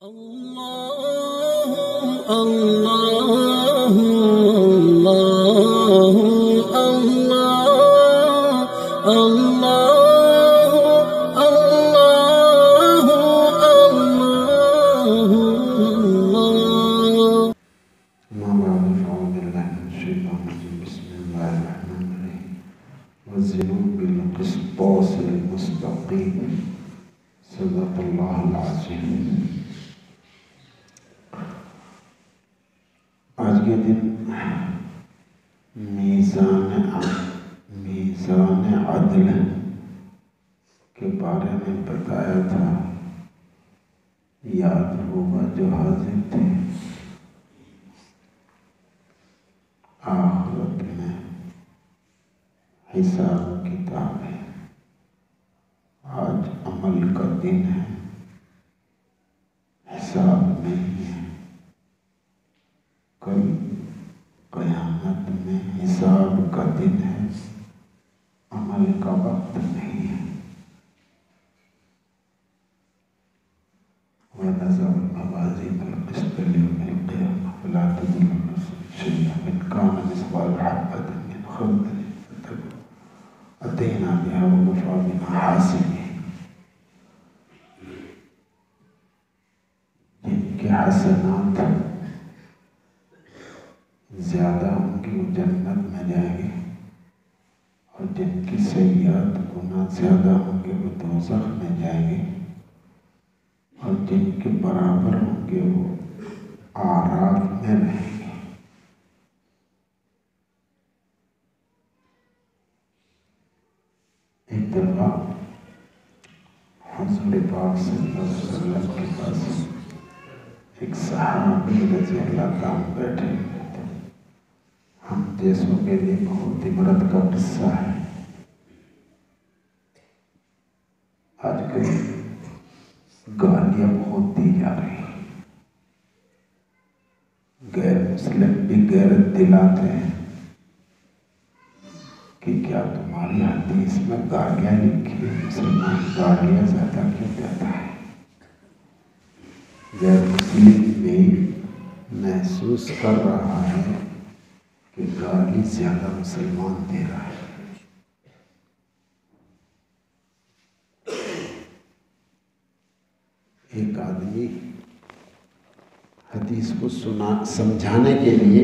اللہ اللہ اللہ اللہ اللہ اللہ اللہ بسم الله الرحمن الرحيم وزنوا بالقسطاس المستقيم صدق الله العظيم. آج کے دن میزان عدل کے بارے میں بتایا تھا. یاد ہوگا جو حاضر تھے. آخرت میں حساب کتاب ہے. آج عمل کا دن ہے، حساب نہیں ہے. کل قیامت میں حساب کا دن ہے، عمل کا وقت نہیں ہے. وَنَزَعَ الْمَوَازِينَ الْقِسْطَ لِيَوْمِ الْقِيَامَةِ فَلَا تُظْلَمُ نَفْسٌ شَيْئًا وَإِنْ كَانَ مِثْقَالَ حَبَّةٍ مِّنْ خَرْدَلٍ أَتَيْنَا بِهَا وَكَفَىٰ بِنَا حَاسِبِينَ. جن کے حسنات زیادہ ہوں گے وہ جنت میں جائیں گے، اور جن کی سیئات گناہ زیادہ ہوں گے وہ دوزخ میں جائیں گے، اور جن کے برابر ہوں گے وہ اعراف میں رہیں گے. ایک دفعہ حضور پاک صلی اللہ علیہ وسلم کے پاس ایک صحابی رضی اللہ عنہ بیٹھے ہوئے تھے. ہم جیسوں کے لیے بہت عبرت کا قصہ ہے. آج کل گالیاں بہت دی جا رہی ہیں. غیر مسلم بھی غیرت دلاتے ہیں کہ کیا تمہاری حدیث میں گالیاں لکھی ہیں؟ مسلمان گالیاں زیادہ کیوں دیتا ہے؟ غیر مسلم بھی محسوس کر رہا ہے کہ گالی زیادہ مسلمان دے رہا ہے. ایک آدمی حدیث کو سمجھانے کے لیے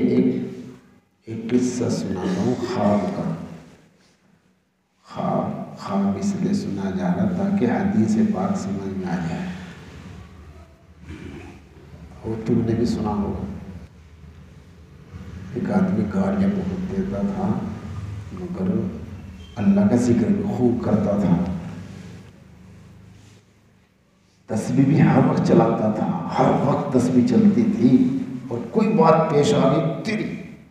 ایک قصہ سناتا ہوں خواب کا. خواب اس لیے سنا جا رہا تاکہ حدیث پاک سمجھ میں آ جائے. اور تم نے بھی سنا ہوگا. ایک آدمی گالیاں بہت دیتا تھا مگر اللہ کا ذکر بھی خوب کرتا تھا. تسبیح بھی ہر وقت چلاتا تھا. ہر وقت تسبیح چلتی تھی اور کوئی بات پیش آ گئی تیری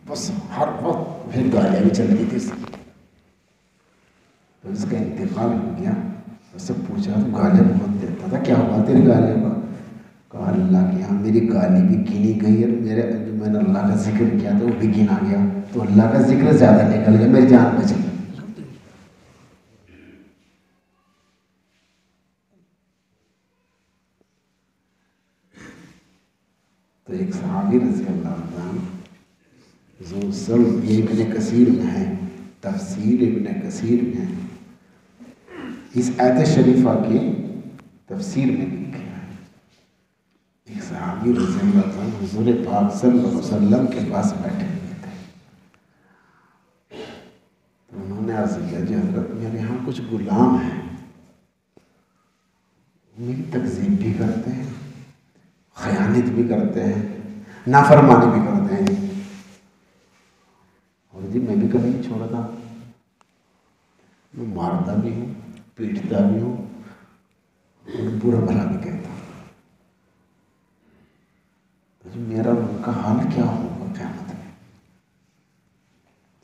بس ہر وقت پھر گالیاں بھی چلتی تھی. تو اس کا انتقال ہو گیا. اس سے پوچھا تو گالیاں بہت دیتا تھا، کیا ہوا تیری گالیاں کا؟ کہا اللہ کے یہاں میری گالی بھی گنی گئی اور میرے جو میں نے اللہ کا ذکر کیا تھا وہ بھی گنا گیا، تو اللہ کا ذکر زیادہ نکل گیا، میری جان بچ گئی. تو ایک صحابی رضی اللہ عنہ جو سب یہ ابن کثیر میں ہے، تفسیر ابن کثیر میں اس آیت شریفہ کی تفسیر میں لکھے ہیں. ایک صحابی رضی اللہ عنہ حضور پاک صلی اللہ علیہ وسلم کے پاس بیٹھے ہوئے تھے. تو انہوں نے عرض کیا جی حضرت میرے یہاں کچھ غلام ہیں، میری تکذیب بھی کرتے ہیں، خیانت بھی کرتے ہیں، نافرمانی بھی کرتے ہیں، اور جی میں بھی کبھی نہیں چھوڑتا، میں مارتا بھی ہوں، پیٹتا بھی ہوں اور برا بھلا بھی کہتا ہوں. تو جی میرا ان کا حال کیا ہوگا قیامت میں؟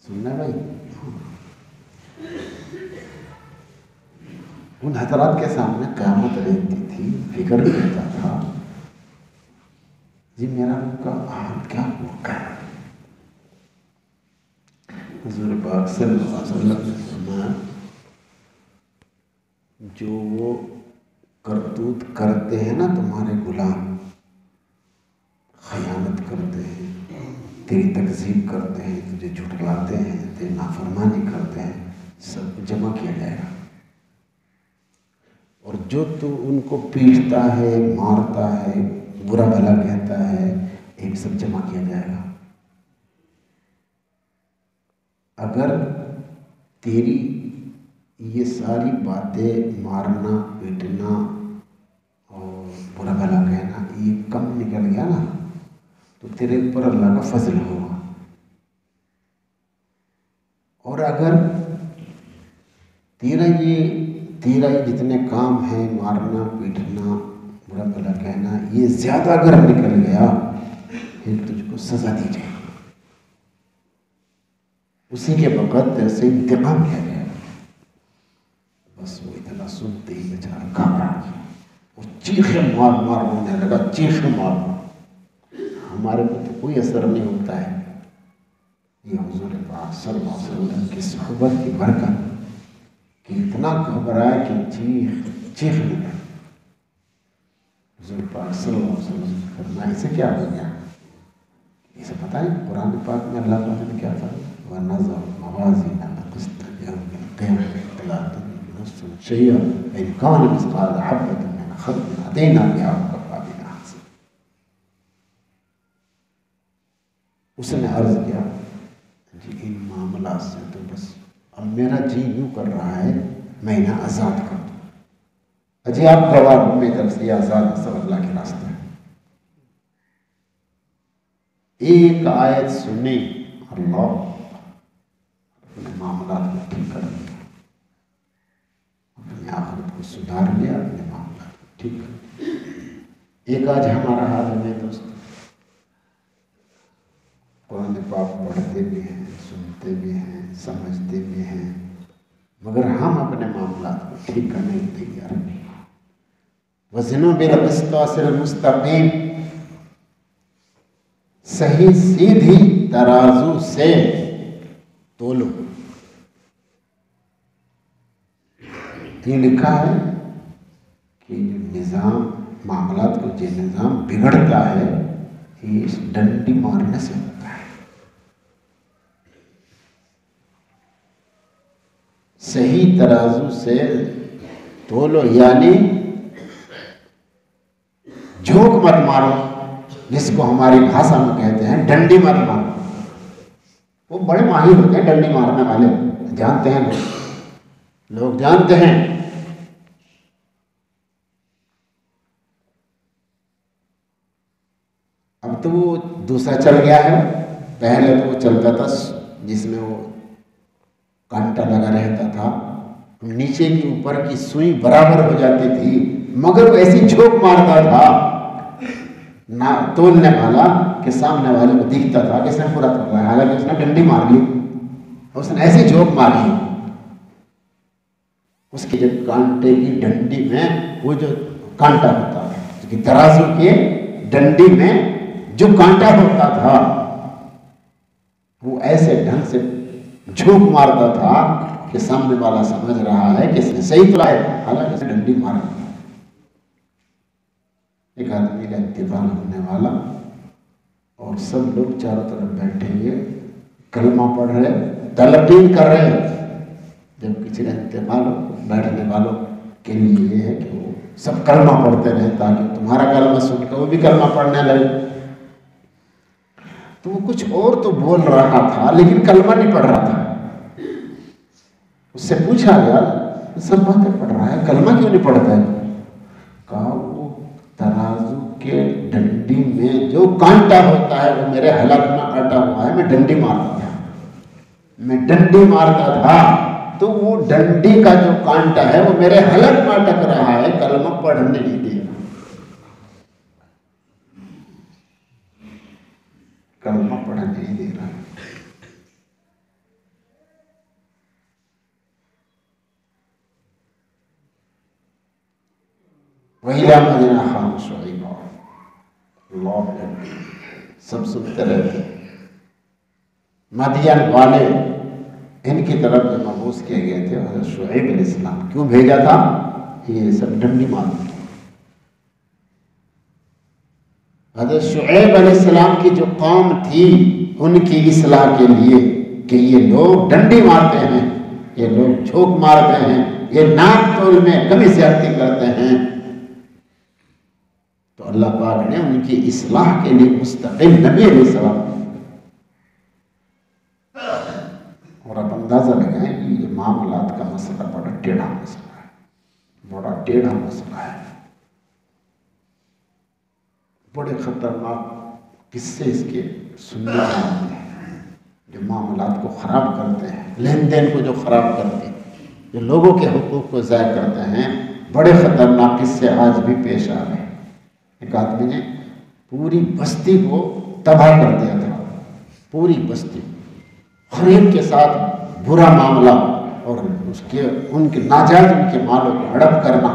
سننا بھائی. ان حضرات کے سامنے قیامت رہتی تھی، فکر کرتا تھا جی میرا ان کا حال کیا ہوگا. حضور پاک صلی اللہ علیہ وسلم نے فرمایا جو وہ کرتوت کرتے ہیں نا تمہارے غلام، تیری تکذیب کرتے ہیں، تجھے جھٹلاتے ہیں، تیری نافرمانی کرتے ہیں، سب کو جمع کیا جائے گا۔ اور جو تو ان کو پیٹتا ہے، مارتا ہے، برا بھلا کہتا ہے، ایک سب جمع کیا جائے گا۔ اگر تیری یہ ساری باتیں، مارنا، پیٹنا اور برا بھلا کہنا، یہ کم نکل گیا نا تو تیرے اوپر اللہ کا فضل ہوگا۔ اور اگر تیرا یہ جتنے کام ہیں، مارنا، پیٹنا، برا بھلا کہنا، یہ زیادہ اگر نکل گیا پھر تجھ کو سزا دی جائے گی، اسی کے وقت ایسے انتقام کیا جائے گا۔ بس وہ اتنا سنتے ہی بیچارہ گھبرا گیا، وہ چیخیں مار مار رونے لگا، چیخیں مار مار۔ ہمارے کو تو کوئی اثر نہیں ہوتا ہے، یہ حضور پاک صلی اللہ علیہ وسلم کی صحبت کی برکت کہ اتنا گھبرایا کہ چیخنے لگا۔ حضور پاک صلی اللہ علیہ وسلم نے فرمایا اسے کیا ہو گیا؟ اسے پتہ ہے قرآن پاک میں اللہ تعالیٰ نے کیا فرمایا؟ وَنَضَعُ الْمَوَازِينَ الْقِسْطَ لِيَوْمِ الْقِيَامَةِ فَلَا تُظْلَمُ نَفْسٌ شَيْئًا وَإِنْ كَانَ مِثْقَالَ حَبَّةٍ مِّنْ خَرْدَلٍ أَتَيْنَا بِهَا وَكَفَىٰ بِنَا حَاسِبِينَ۔ اس نے عرض کیا جی ان معاملات سے تو بس اب میرا جی یوں کر رہا ہے میں انہیں آزاد کر دوں۔ اجی آپ گواہ ہوں، میری طرف سے یہ آزاد سب اللہ کے راستے ہے۔ ایک آیت سنی، اللہ اپنے معاملات کو ٹھیک کر دیا، اپنے آخرت کو سدھار لیا، اپنے معاملات کو ٹھیک کر دیا۔ ایک آج ہمارا حال ہے میرے دوست، قرآن پاک پڑھتے بھی ہیں، سنتے بھی ہیں، سمجھتے بھی ہیں، مگر ہم اپنے معاملات کو ٹھیک کرنے کے لیے تیار نہیں۔ وزنوا بالقسطاس المستقیم، صحیح سیدھی ترازو سے تولو۔ یہ لکھا ہے کہ جو نظام معاملات کو جو نظام بگڑتا ہے یہ اس ڈنڈی مارنے سے ہوتا ہے۔ صحیح ترازو سے تولو یعنی جھونک مت مارو، جس کو ہماری بھاشا میں کہتے ہیں ڈنڈی مت مارو۔ وہ بڑے ماہر ہوتے ہیں ڈنڈی مارنے والے، جانتے ہیں لوگ جانتے ہیں۔ اب تو وہ دوسرا چل گیا ہے، پہلے تو وہ چلتا تھا جس میں وہ کانٹا لگا رہتا تھا، نیچے کی اوپر کی سوئی برابر ہو جاتی تھی، مگر وہ ایسی جھونک مارتا تھا نہ تولنے والا کہ سامنے والے کو دکھتا تھا کہ اس نے پورا کر رہا ہے، حالانکہ اس نے ڈنڈی مار لی، اس نے ایسی جھونک ماری اس کی جو کانٹے کی ڈنڈی میں وہ جو کانٹا ہوتا ہے، کہ ترازو کے ڈنڈی میں جو کانٹا ہوتا تھا وہ ایسے ڈھنگ سے جھونک مارتا تھا کہ سامنے والا سمجھ رہا ہے کہ اس نے صحیح تو ہے، حالانکہ اس نے ڈنڈی مار دی۔ ایک آدمی کا انتقال ہونے والا اور سب لوگ چاروں طرف بیٹھے ہوئے کلمہ پڑھ رہے، تلقین کر رہے، جب کسی کا انتقال ہو بیٹھنے والوں کے لیے یہ ہے کہ وہ سب کلمہ پڑھتے رہے تاکہ تمہارا کلمہ سن کر وہ بھی کلمہ پڑھنے لگے۔ تو وہ کچھ اور تو بول رہا تھا لیکن کلمہ نہیں پڑھ رہا تھا۔ اس سے پوچھا گیا سب باتیں پڑھ رہا ہے کلمہ کیوں نہیں پڑھتا ہے؟ کہا وہ ترازو کے ڈنڈی میں جو کانٹا ہوتا ہے وہ میرے حلق میں اٹا ہوا ہے، میں ڈنڈی مارتا تھا تو وہ ڈنڈی کا جو کانٹا ہے وہ میرے حلق میں اٹک رہا ہے، کلمہ پڑھنے نہیں دے رہا، کلمہ پڑھنے نہیں دے رہا۔ وَإِلَىٰ مَدْيَنَ أَخَاهُمْ شُعَيْبًا، اللہ سب سنتے رہتے۔ مدین والے ان کی طرف جو مبعوث کیے گئے تھے حضرت شعیب علیہ السلام، کیوں بھیجا تھا؟ یہ سب ڈنڈی مارتے، حضرت شعیب علیہ السلام کی جو قوم تھی ان کی اصلاح کے لیے کہ یہ لوگ ڈنڈی مارتے ہیں، یہ لوگ جھوک مارتے ہیں، یہ ناپ تول میں کمی زیادتی کرتے ہیں، تو اللہ پاک نے ان کی اصلاح کے لیے مستقل نبی علیہ السلام، اور اب اندازہ لگائیں کہ یہ معاملات کا مسئلہ بڑا ٹیڑھا مسئلہ ہے، بڑا ٹیڑھا مسئلہ ہے، بڑے خطرناک قصے اس کے سننے میں آتے ہیں جو معاملات کو خراب کرتے ہیں، لین دین کو جو خراب کرتے ہیں، جو لوگوں کے حقوق کو ضائع کرتے ہیں، بڑے خطرناک قصے آج بھی پیش آ رہے ہیں۔ ایک آدمی نے پوری بستی کو تباہ کر دیا تھا، پوری بستی، ہر ایک کے ساتھ برا معاملہ اور ان کے ناجائز ان کے مالوں کو ہڑپ کرنا۔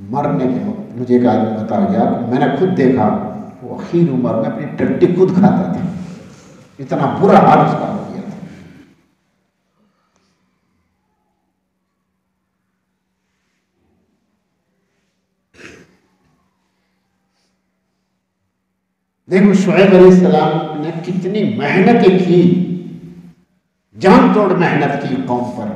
مرنے کے وقت مجھے ایک آدمی بتا گیا کہ میں نے خود دیکھا وہ اخیر عمر میں اپنی ٹٹی خود کھاتا تھا، اتنا برا حال اس کا ہو گیا تھا۔ دیکھو شعیب علیہ السلام نے کتنی محنتیں کی، جان توڑ محنت کی قوم پر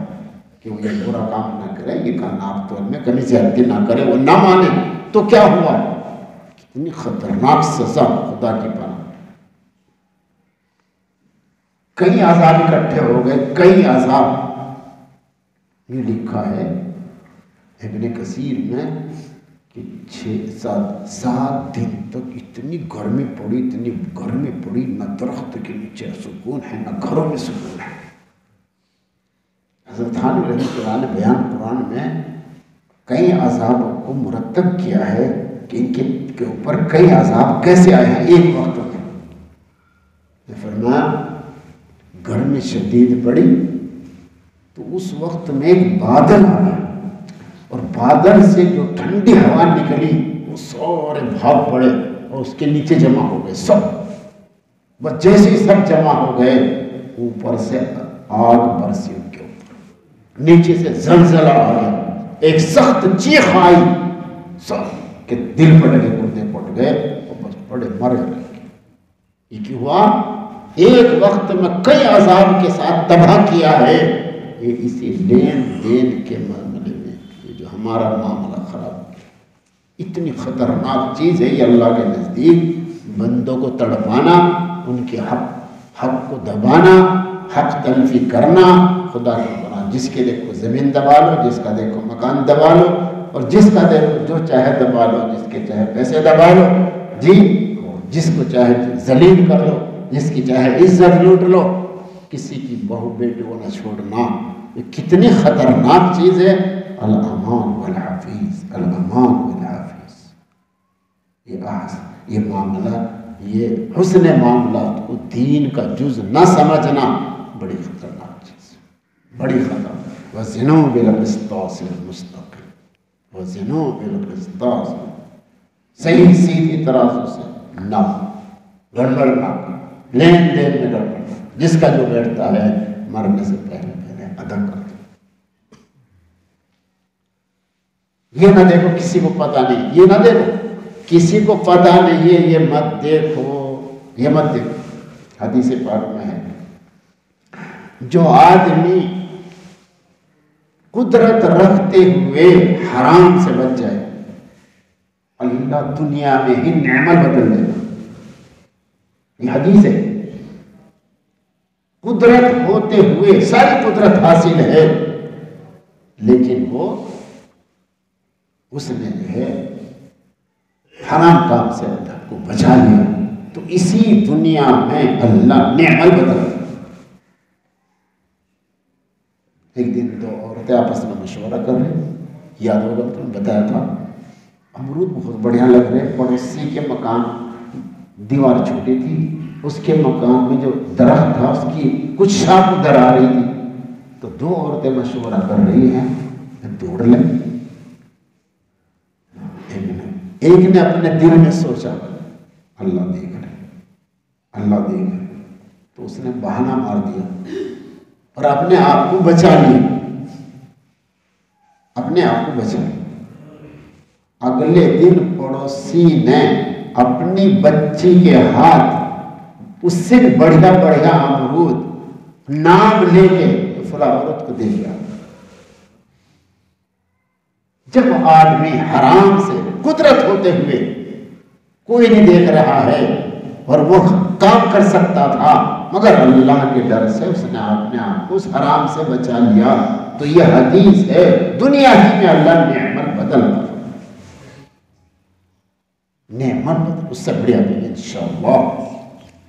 کہ وہ یہ برا کام نہ کرے، یہ کا ناپ تول میں کمی زیادتی نہ کرے، وہ نہ مانے تو کیا ہوا؟ کتنی خطرناک سزا، خدا کی پناہ۔ کئی عذاب اکٹھے ہو گئے، کئی عذاب۔ یہ لکھا ہے ابن کثیر میں کہ 7 دن تک اتنی گرمی پڑی، نہ درخت کے نیچے سکون ہے، نہ گھروں میں سکون ہے۔ حضرت تھانوی رحمۃ اللہ نے بیان قرآن میں کئی عذابوں کو مرتب کیا ہے کہ ان کے اوپر کئی عذاب کیسے آئے ہیں ایک وقت میں۔ فرمایا گرمی شدید پڑی تو اس وقت میں ایک بادل آیا، اور بادل سے جو ٹھنڈی ہوا نکلی وہ سارے بھاگ پڑے اور اس کے نیچے جمع ہو گئے سب، بس جیسے ہی سب جمع ہو گئے اوپر سے آگ برسی ان کے اوپر، نیچے سے زلزلہ آیا، ایک سخت چیخ آئی، سب کے دل پڑ گئے، گردے پٹ گئے اور بس پڑے مر گئے۔ یہ کیوں ہوا؟ ایک وقت میں کئی عذاب کے ساتھ تباہ کیا ہے۔ یہ اسی لین دین کے معاملے میں یہ جو ہمارا معاملہ خراب ہے، اتنی خطرناک چیز ہے یہ اللہ کے نزدیک، بندوں کو تڑپانا، ان کے حق کو دبانا، حق تلفی کرنا، خدا کی پناہ۔ جس کے دیکھو زمین دبا لو، جس کا دیکھو مکان دبا لو، اور جس کا دیکھو جو چاہے دبا لو، جس کے چاہے پیسے دبا لو، جی، جس کو چاہے ذلیل کر لو، جس کی چاہے عزت لوٹ لو، کسی کی بہو بیٹی کو نہ چھوڑنا۔ یہ کتنی خطرناک چیز ہے۔ الامان والحفیظ، الامان والحفیظ، یہ معاملہ، یہ حسن معاملات کو دین کا جز نہ سمجھنا بڑی خطرناک چیز، بڑی خطرناک۔ وَزِنُوا بِالْقِسْطَاسِ الْمُسْتَقِيمِ، وَزِنُوا بِالْقِسْطَاسِ، صحیح سیدھی ترازو سے نہ گڑبڑ نہ، لین دین میں گڑبڑ نہ، جس کا جو بیٹھتا ہے مرنے سے پہلے ادا کر دو۔ یہ نہ دیکھو کسی کو پتہ نہیں، یہ نہ دیکھو کسی کو پتہ نہیں ہے، یہ مت دیکھو، یہ مت دیکھو۔ حدیث پاک میں ہے جو آدمی قدرت رکھتے ہوئے حرام سے بچ جائے، اللہ دنیا میں ہی نعمت بدل دے گا۔ یہ حدیث ہے، قدرت ہوتے ہوئے ساری قدرت حاصل ہے، لیکن وہ اس نے جو ہے حرام کام سے اللہ کو بچا لیا، تو اسی دنیا میں اللہ نعمت بدل دے۔ ایک دن 2 عورتیں آپس میں مشورہ کر رہی، یاد ہوگا تو نے بتایا تھا، امرود بہت بڑھیا لگ رہے، پڑوسی کے مکان دیوار چھوٹی تھی، اس کے مکان میں جو درخت تھا اس کی کچھ شاخ ادھر آ رہی تھی، تو 2 عورتیں مشورہ کر رہی ہیں توڑ لیں۔ ایک نے اپنے دل میں سوچا اللہ دیکھ رہے، اللہ دیکھ رہے، تو اس نے بہانہ مار دیا اور اپنے آپ کو بچا لیا، اپنے آپ کو بچا لیا۔ اگلے دن پڑوسی نے اپنی بچی کے ہاتھ اس سے بڑھیا بڑھیا امرود نام لے کے فلاں عورت کو دے گیا۔ جب آدمی حرام سے قدرت ہوتے ہوئے کوئی نہیں دیکھ رہا ہے اور وہ کام کر سکتا تھا مگر اللہ کے ڈر سے اس نے اپنے آپ کو اس حرام سے بچا لیا، تو یہ حدیث ہے دنیا ہی میں اللہ نعمت بدل نعمت بدل، اس سے بڑھیا بھی انشاءاللہ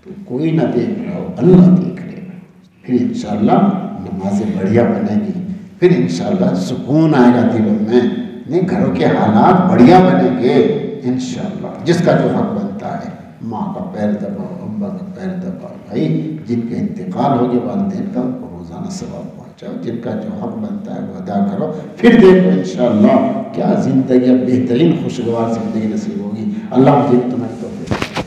تو کوئی نہ دیکھ رہا ہو اللہ دیکھ لے گا، پھر انشاءاللہ نمازیں بڑھیا بنے گی، پھر انشاءاللہ سکون آئے گا دلوں میں، نہیں گھروں کے حالات بڑھیا بنیں گے انشاءاللہ۔ جس کا جو حق بنتا ہے، ماں کا پیر دباؤ، ابا کا پیر دباؤ، بھائی جن کے انتقال ہو گئے والدین کا ان کو روزانہ ثواب پہنچاؤ، جن کا جو حق بنتا ہے وہ ادا کرو، پھر دیکھو انشاءاللہ کیا زندگی بہترین خوشگوار زندگی نصیب ہوگی۔ اللہ مجھے تمہیں توفیق دے۔